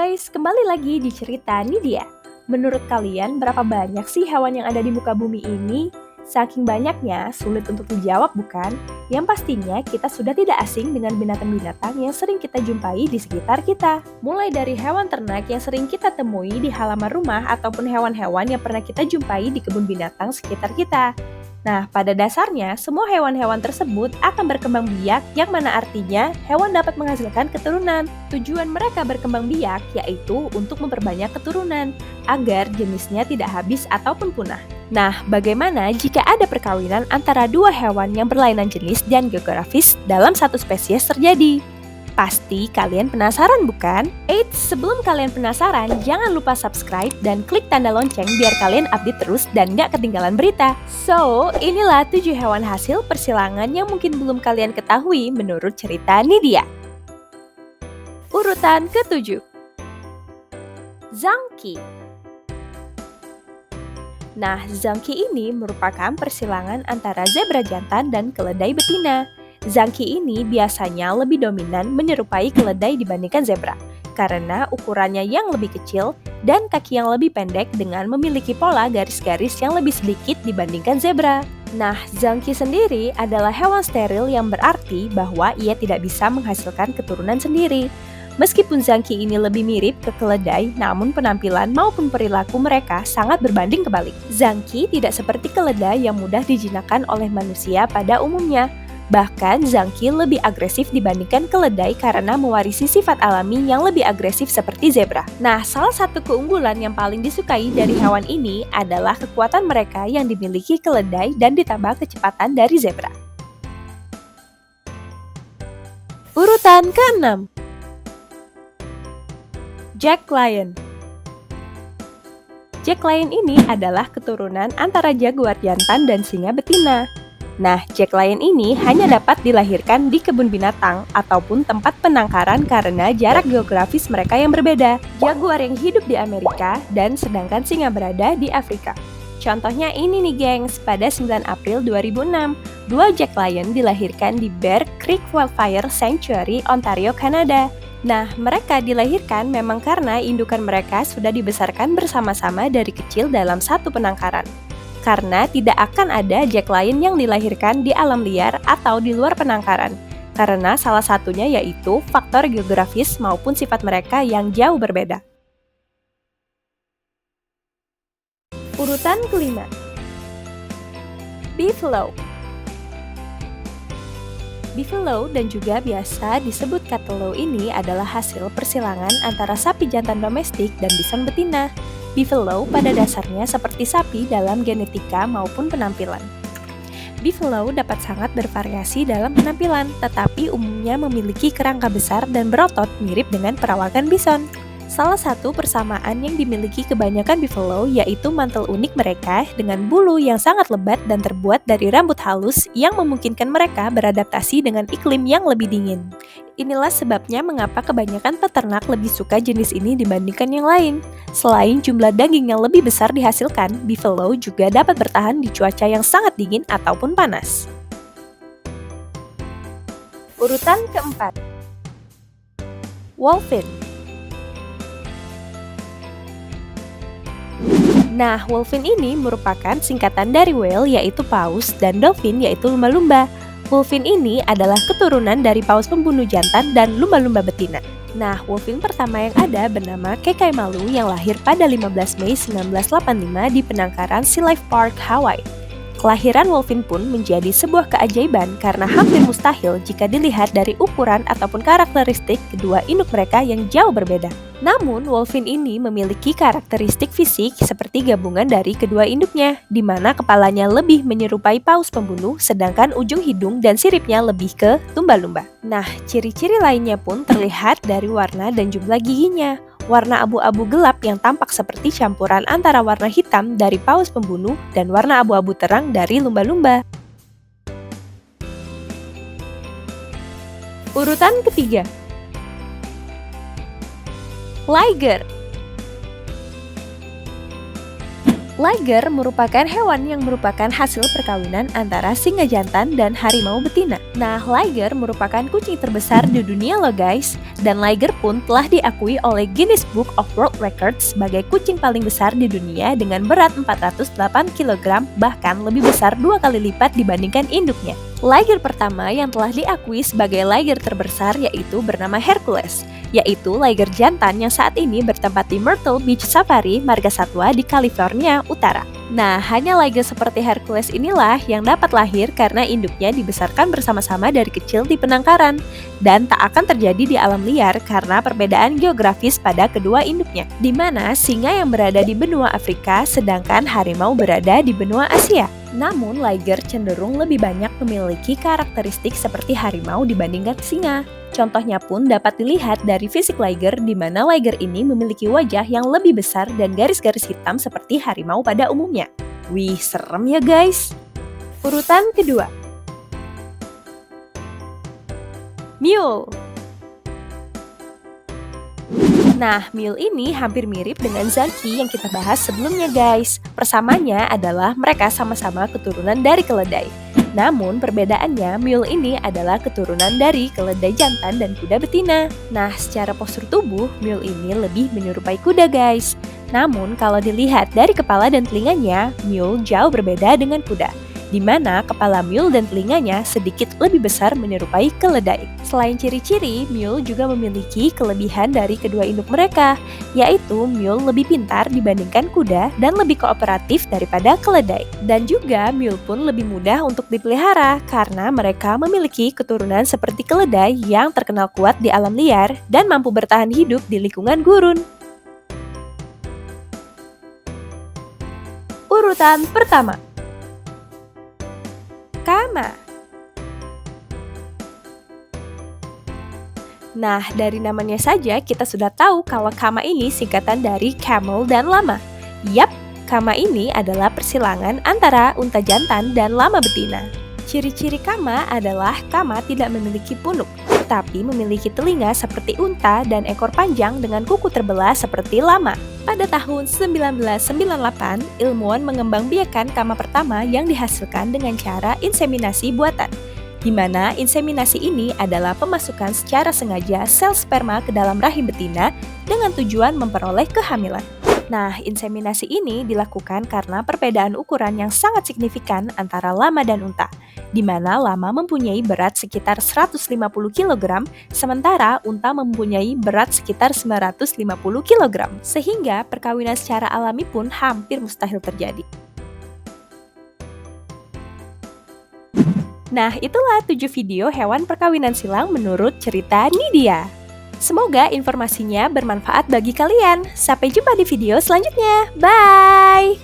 guys, kembali lagi di cerita Nidia. Menurut kalian berapa banyak sih hewan yang ada di muka bumi ini? Saking banyaknya, sulit untuk dijawab bukan? Yang pastinya kita sudah tidak asing dengan binatang-binatang yang sering kita jumpai di sekitar kita. Mulai dari hewan ternak yang sering kita temui di halaman rumah ataupun hewan-hewan yang pernah kita jumpai di kebun binatang sekitar kita. Nah, pada dasarnya, semua hewan-hewan tersebut akan berkembang biak, yang mana artinya hewan dapat menghasilkan keturunan. Tujuan mereka berkembang biak yaitu untuk memperbanyak keturunan, agar jenisnya tidak habis ataupun punah. Nah, bagaimana jika ada perkawinan antara dua hewan yang berlainan jenis dan geografis dalam satu spesies terjadi? Pasti kalian penasaran bukan? Eits, sebelum kalian penasaran, jangan lupa subscribe dan klik tanda lonceng biar kalian update terus dan gak ketinggalan berita. So, inilah 7 hewan hasil persilangan yang mungkin belum kalian ketahui menurut cerita Nidia. Urutan ke-7, Zangki. Nah, Zangki ini merupakan persilangan antara zebra jantan dan keledai betina. Zangki ini biasanya lebih dominan menyerupai keledai dibandingkan zebra, karena ukurannya yang lebih kecil dan kaki yang lebih pendek dengan memiliki pola garis-garis yang lebih sedikit dibandingkan zebra. Nah, Zangki sendiri adalah hewan steril yang berarti bahwa ia tidak bisa menghasilkan keturunan sendiri. Meskipun Zangki ini lebih mirip ke keledai, namun penampilan maupun perilaku mereka sangat berbanding kebalik. Zangki tidak seperti keledai yang mudah dijinakkan oleh manusia pada umumnya. Bahkan, Zangki lebih agresif dibandingkan keledai karena mewarisi sifat alami yang lebih agresif seperti zebra. Nah, salah satu keunggulan yang paling disukai dari hewan ini adalah kekuatan mereka yang dimiliki keledai dan ditambah kecepatan dari zebra. Urutan ke-6, Jack Lion. Jack Lion ini adalah keturunan antara jaguar jantan dan singa betina. Nah, Jack Lion ini hanya dapat dilahirkan di kebun binatang ataupun tempat penangkaran karena jarak geografis mereka yang berbeda. Jaguar yang hidup di Amerika dan sedangkan singa berada di Afrika. Contohnya ini nih gengs, pada 9 April 2006, dua Jack Lion dilahirkan di Bear Creek Wildfire Sanctuary, Ontario, Kanada. Nah, mereka dilahirkan memang karena indukan mereka sudah dibesarkan bersama-sama dari kecil dalam satu penangkaran. Karena tidak akan ada Jack Lion yang dilahirkan di alam liar atau di luar penangkaran. Karena salah satunya yaitu faktor geografis maupun sifat mereka yang jauh berbeda. Urutan ke-5, Beefalo. Beefalo dan juga biasa disebut cattle ini adalah hasil persilangan antara sapi jantan domestik dan bison betina. Beefalo pada dasarnya seperti sapi dalam genetika maupun penampilan. Beefalo dapat sangat bervariasi dalam penampilan, tetapi umumnya memiliki kerangka besar dan berotot mirip dengan perawakan bison. Salah satu persamaan yang dimiliki kebanyakan Beefalo yaitu mantel unik mereka dengan bulu yang sangat lebat dan terbuat dari rambut halus yang memungkinkan mereka beradaptasi dengan iklim yang lebih dingin. Inilah sebabnya mengapa kebanyakan peternak lebih suka jenis ini dibandingkan yang lain. Selain jumlah daging yang lebih besar dihasilkan, Beefalo juga dapat bertahan di cuaca yang sangat dingin ataupun panas. Urutan ke-4, Wolfin. Nah, Wolfin ini merupakan singkatan dari whale yaitu paus dan dolphin yaitu lumba-lumba. Wolfin ini adalah keturunan dari paus pembunuh jantan dan lumba-lumba betina. Nah, Wolfin pertama yang ada bernama Kekai Malu yang lahir pada 15 Mei 1985 di penangkaran Sea Life Park, Hawaii. Kelahiran Wolfin pun menjadi sebuah keajaiban karena hampir mustahil jika dilihat dari ukuran ataupun karakteristik kedua induk mereka yang jauh berbeda. Namun, Wolfin ini memiliki karakteristik fisik seperti gabungan dari kedua induknya, di mana kepalanya lebih menyerupai paus pembunuh, sedangkan ujung hidung dan siripnya lebih ke lumba-lumba. Nah, ciri-ciri lainnya pun terlihat dari warna dan jumlah giginya. Warna abu-abu gelap yang tampak seperti campuran antara warna hitam dari paus pembunuh dan warna abu-abu terang dari lumba-lumba. Urutan ke-3, Liger. Liger merupakan hewan yang merupakan hasil perkawinan antara singa jantan dan harimau betina. Nah, liger merupakan kucing terbesar di dunia loh guys. Dan liger pun telah diakui oleh Guinness Book of World Records sebagai kucing paling besar di dunia dengan berat 408 kg, bahkan lebih besar 2 kali lipat dibandingkan induknya. Liger pertama yang telah diakui sebagai liger terbesar yaitu bernama Hercules, yaitu liger jantan yang saat ini bertempat di Myrtle Beach Safari Marga Satwa di California Utara. Nah, hanya liger seperti Hercules inilah yang dapat lahir karena induknya dibesarkan bersama-sama dari kecil di penangkaran dan tak akan terjadi di alam liar karena perbedaan geografis pada kedua induknya, di mana singa yang berada di benua Afrika sedangkan harimau berada di benua Asia. Namun, liger cenderung lebih banyak memiliki karakteristik seperti harimau dibandingkan singa. Contohnya pun dapat dilihat dari fisik liger, di mana liger ini memiliki wajah yang lebih besar dan garis-garis hitam seperti harimau pada umumnya. Wih, serem ya guys! Urutan kedua, mule. Nah, mule ini hampir mirip dengan Zaki yang kita bahas sebelumnya guys. Persamaannya adalah mereka sama-sama keturunan dari keledai. Namun perbedaannya, mule ini adalah keturunan dari keledai jantan dan kuda betina. Nah, secara postur tubuh, mule ini lebih menyerupai kuda guys. Namun kalau dilihat dari kepala dan telinganya, mule jauh berbeda dengan kuda, di mana kepala mule dan telinganya sedikit lebih besar menyerupai keledai. Selain ciri-ciri, mule juga memiliki kelebihan dari kedua induk mereka, yaitu mule lebih pintar dibandingkan kuda dan lebih kooperatif daripada keledai. Dan juga mule pun lebih mudah untuk dipelihara karena mereka memiliki keturunan seperti keledai yang terkenal kuat di alam liar dan mampu bertahan hidup di lingkungan gurun. Urutan pertama, Kama. Nah, dari namanya saja kita sudah tahu kalau Kama ini singkatan dari camel dan lama. Yap, Kama ini adalah persilangan antara unta jantan dan lama betina. Ciri-ciri Kama adalah Kama tidak memiliki punuk, tapi memiliki telinga seperti unta dan ekor panjang dengan kuku terbelah seperti lama. Pada tahun 1998, ilmuwan mengembangbiakan Kama pertama yang dihasilkan dengan cara inseminasi buatan, di mana inseminasi ini adalah pemasukan secara sengaja sel sperma ke dalam rahim betina dengan tujuan memperoleh kehamilan. Nah, inseminasi ini dilakukan karena perbedaan ukuran yang sangat signifikan antara lama dan unta, di mana lama mempunyai berat sekitar 150 kg, sementara unta mempunyai berat sekitar 950 kg, sehingga perkawinan secara alami pun hampir mustahil terjadi. Nah, itulah 7 video hewan perkawinan silang menurut cerita Nidia. Semoga informasinya bermanfaat bagi kalian. Sampai jumpa di video selanjutnya. Bye!